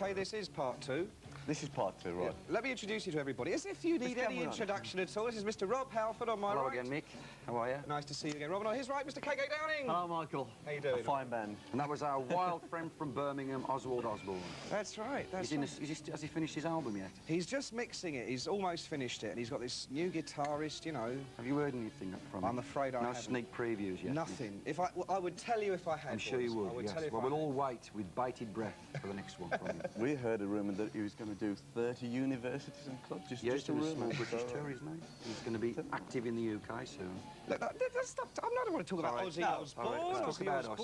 OK, this is part 2. This is part 2, right? Yeah. Let me introduce you to everybody. As if you need any introduction at all, this is Mr. Rob Halford on my right. Hello again, Mick. How are you? Nice to see you again, Rob. And on his right, Mr. KK Downing. Hello, Michael. How you doing? A fine band. And that was our wild friend from Birmingham, Oswald Osborne. That's right. Has he finished his album yet? He's just mixing it. He's almost finished it, and he's got this new guitarist, you know. Have you heard anything from him? I'm afraid I haven't. No sneak previews yet? Nothing. I would tell you if I had. I'm sure you would, I would yes. tell you if well, I we'll had. all wait with bated breath for the next one from you. We heard a rumour that he was going to do 30 universities and clubs. Just a small rumour. British tour, isn't he? He's going to be active in the UK soon. Look, stop. I don't want to talk about Ozzy Osbourne. Let's talk about us.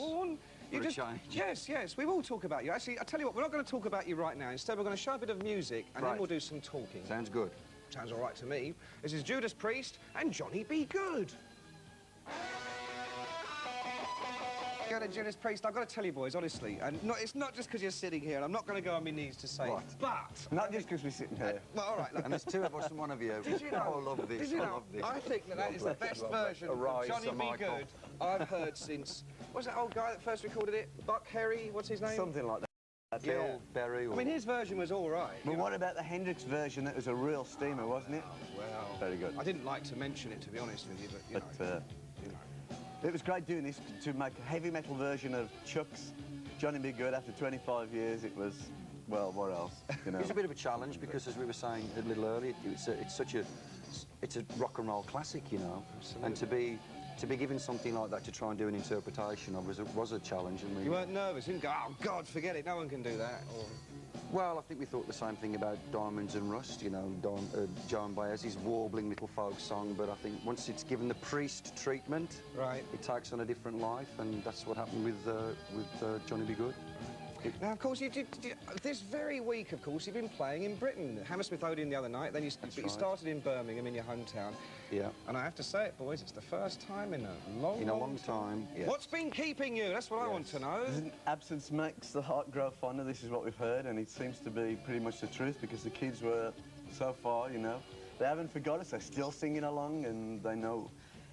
You just, yes, we will talk about you. Actually, I tell you what, we're not going to talk about you right now. Instead, we're going to show a bit of music, and then we'll do some talking. Sounds good. Sounds all right to me. This is Judas Priest and Johnny B. Good. Go to Judas Priest. I've got to tell you, boys, honestly, and it's not just because you're sitting here, and I'm not going to go on my knees to say it, but... Not just because we're sitting here. Well, all right, look. And there's 2 of us and 1 of you. Did you know? Oh, I love this. Did you know? I love this. I think that is the best version of Johnny B. Good I've heard since... What's that old guy that first recorded it? Buck Herry? What's his name? Something like that. Bill Berry. I mean, his version was all right. But what about the Hendrix version? That was a real steamer, wasn't it? Well... Very good. I didn't like to mention it, to be honest with you, but, you know. It was great doing this, to make a heavy metal version of Chuck's Johnny B. Good after 25 years. It was, well, what else? You know? It was a bit of a challenge because, as we were saying a little earlier, it's a rock and roll classic, you know. Absolutely. And to be given something like that to try and do an interpretation of was a challenge. And you weren't nervous? You didn't go, oh, God, forget it, no one can do that? Or... Well, I think we thought the same thing about Diamonds and Rust, you know, Joan Baez's warbling little folk song, but I think once it's given the Priest treatment, it takes on a different life, and that's what happened with Johnny B. Good. Now, of course, this very week, of course, you've been playing in Britain. Hammersmith Odeon the other night, then you started in Birmingham, in your hometown. Yeah. And I have to say it, boys, it's the first time in a long time. Yes. What's been keeping you? That's what I want to know. Absence makes the heart grow fonder. This is what we've heard, and it seems to be pretty much the truth, because the kids were, so far, you know, they haven't forgot us. They're still singing along, and they know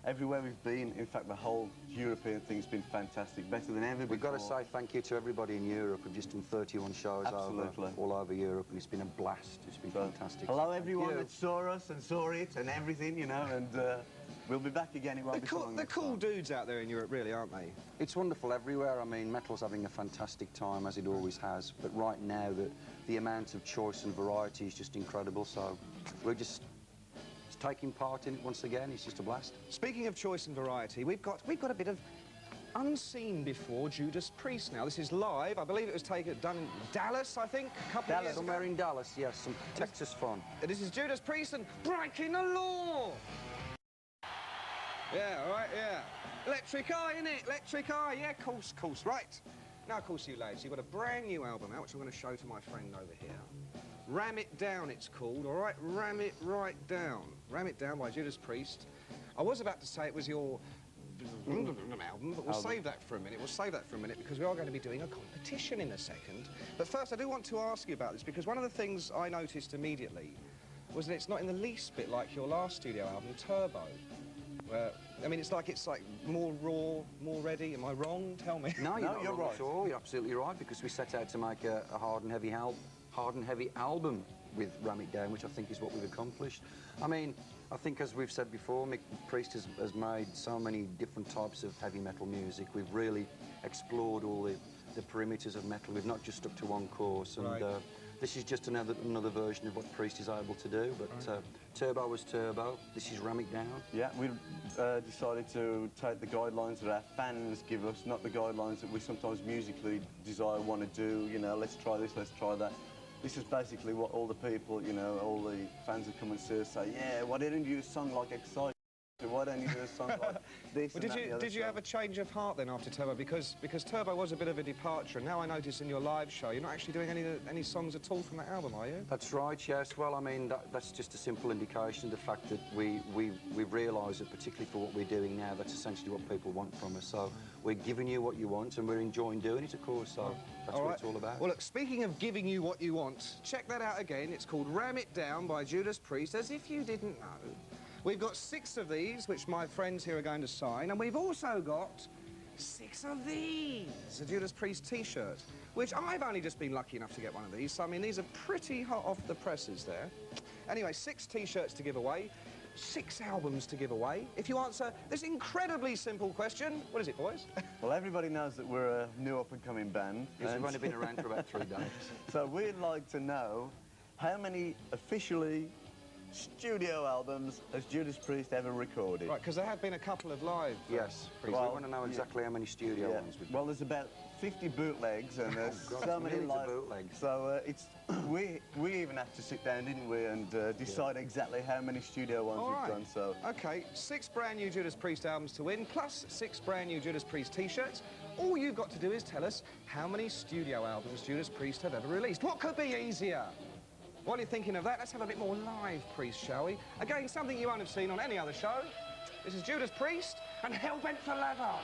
everywhere we've been. In fact, the whole European thing's been fantastic, better than ever before. We've got to say thank you to everybody in Europe. We've just done 31 shows all over Europe, and it's been a blast. It's been fantastic. Hello, everyone that saw us and saw it and everything, you know, and we'll be back again. It won't be so long. They're cool dudes out there in Europe, really, aren't they? It's wonderful everywhere. I mean, metal's having a fantastic time, as it always has, but right now, the amount of choice and variety is just incredible, so we're just... taking part in it once again. It's just a blast. Speaking of choice and variety, we've got a bit of unseen before Judas Priest now. This is live. I believe it was done in Dallas, I think, a couple of years ago. Somewhere in Dallas, yes, some Texas fun. This is Judas Priest and Breaking the Law. Yeah, all right, yeah. Electric Eye, innit? Electric Eye, yeah, course. Right. Now, of course, you lads, you've got a brand new album out, which I'm going to show to my friend over here. Ram It Down, it's called, all right? Ram It Right Down. Ram It Down by Judas Priest. I was about to say it was your album, but we'll save that for a minute. We'll save that for a minute because we are going to be doing a competition in a second. But first, I do want to ask you about this because one of the things I noticed immediately was that it's not in the least bit like your last studio album, Turbo. Where, I mean, it's like more raw, more ready. Am I wrong? Tell me. No, you're right at all. You're absolutely right, because we set out to make a hard and heavy album with Ram It Down, which I think is what we've accomplished. I mean, I think, as we've said before, Mick Priest has made so many different types of heavy metal music. We've really explored all the perimeters of metal. We've not just stuck to one course, and this is just another version of what Priest is able to do. But Turbo was Turbo. This is Ram It Down. Yeah, we decided to take the guidelines that our fans give us, not the guidelines that we sometimes musically want to do. You know, let's try this, let's try that. This is basically what all the people, you know, all the fans that come and see us say, yeah, why didn't you do a song like Excite? Why don't you do a song like this? Well, did you have a change of heart then after Turbo? Because Turbo was a bit of a departure, and now I notice in your live show you're not actually doing any songs at all from that album, are you? That's right, yes. Well, I mean, that's just a simple indication of the fact that we've realised that, particularly for what we're doing now, that's essentially what people want from us. So we're giving you what you want, and we're enjoying doing it, of course, so that's what it's all about. Well, look, speaking of giving you what you want, check that out again. It's called Ram It Down by Judas Priest, as if you didn't know. We've got 6 of these, which my friends here are going to sign, and we've also got 6 of these, a Judas Priest T-shirt, which I've only just been lucky enough to get one of these. So, I mean, these are pretty hot off the presses there. Anyway, 6 T-shirts to give away, 6 albums to give away. If you answer this incredibly simple question, what is it, boys? Well, everybody knows that we're a new up-and-coming band. Yes, we've only been around for about 3 days. So we'd like to know how many officially studio albums has Judas Priest ever recorded? Right, because there have been a couple of live. Yes, we want to know exactly how many studio ones we've done. Well, there's about 50 bootlegs and there's so many millions of live bootlegs. So it's we even had to sit down, didn't we, and decide exactly how many studio ones we've done. So okay, 6 brand new Judas Priest albums to win, plus 6 brand new Judas Priest T-shirts. All you've got to do is tell us how many studio albums Judas Priest have ever released. What could be easier? While you're thinking of that, let's have a bit more live Priest, shall we? Again, something you won't have seen on any other show. This is Judas Priest and Hellbent for Leather.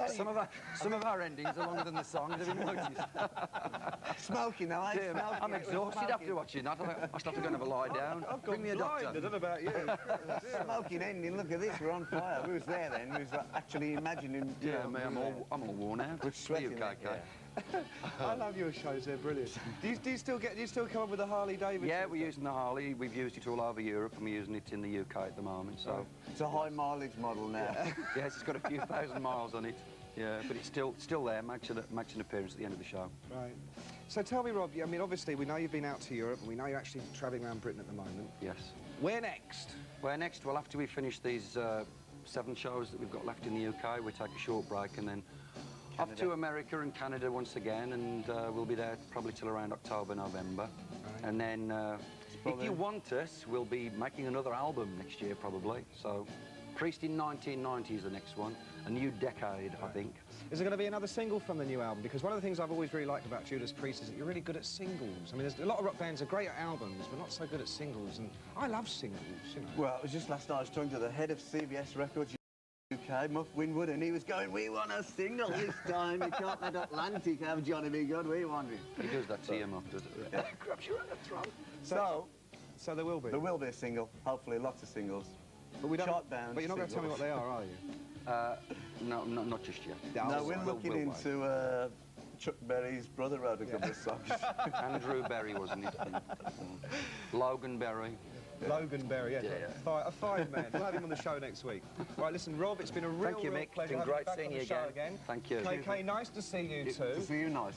Some of our endings are longer than the songs, have you noticed? smoking now, Dear, I'm exhausted after watching that. I still have to go and have a lie down. Bring me a doctor. I don't know about you. Smoking ending, look at this, we're on fire. We was there then, we was actually imagining... I'm all worn out. We're sweating. Okay. I love your shows, they're brilliant. Do you still come up with the Harley Davidson? Yeah, we're using the Harley. We've used it all over Europe and we're using it in the UK at the moment, so... It's a high mileage model now. Yes, it's got a few thousand miles on it. Yeah, but it's still there, makes an appearance at the end of the show. Right. So tell me, Rob, I mean, obviously, we know you've been out to Europe and we know you're actually travelling around Britain at the moment. Yes. Where next? Where next? Well, after we finish these 7 shows that we've got left in the UK, we take a short break and then off to America and Canada once again, and we'll be there probably till around October, November. Right. And then, if you want us, we'll be making another album next year, probably. So, Priest in 1990 is the next one. A new decade, I think. Is there going to be another single from the new album? Because one of the things I've always really liked about Judas Priest is that you're really good at singles. I mean, there's a lot of rock bands are great at albums, but not so good at singles, and I love singles, you know. Well, it was just last night I was talking to the head of CBS Records UK, Muff Winwood, and he was going, we want a single this time. You can't let Atlantic have Johnny B. Good, we want it. He does that to you, Muff, does it? Yeah. Grabs you at the throat. So there will be? There will be a single, hopefully lots of singles. But we don't, Shot-bound but you're not going to tell me what they are you? No, not just yet. No, we're looking into Chuck Berry's brother wrote a couple of songs. Andrew Berry, wasn't it? Logan Berry. Logan Berry, yeah. A 5-man. We'll have him on the show next week. Right, listen, Rob, it's been a real, Thank you, Mick. pleasure. It's been great seeing you again. Thank you. KK, nice to see you too. To see you nice.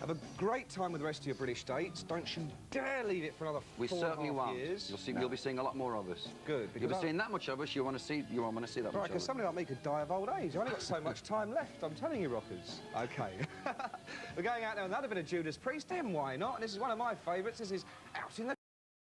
Have a great time with the rest of your British dates. Don't you dare leave it for another 4.5 years. We certainly won't. You'll be seeing a lot more of us. Good. You'll be seeing that much of us. You want to see that much of us. Right, because somebody like me could die of old age. I've only got so much time left. I'm telling you, rockers. Okay. We're going out now with another bit of Judas Priest. Then why not? And this is one of my favourites. This is Out in the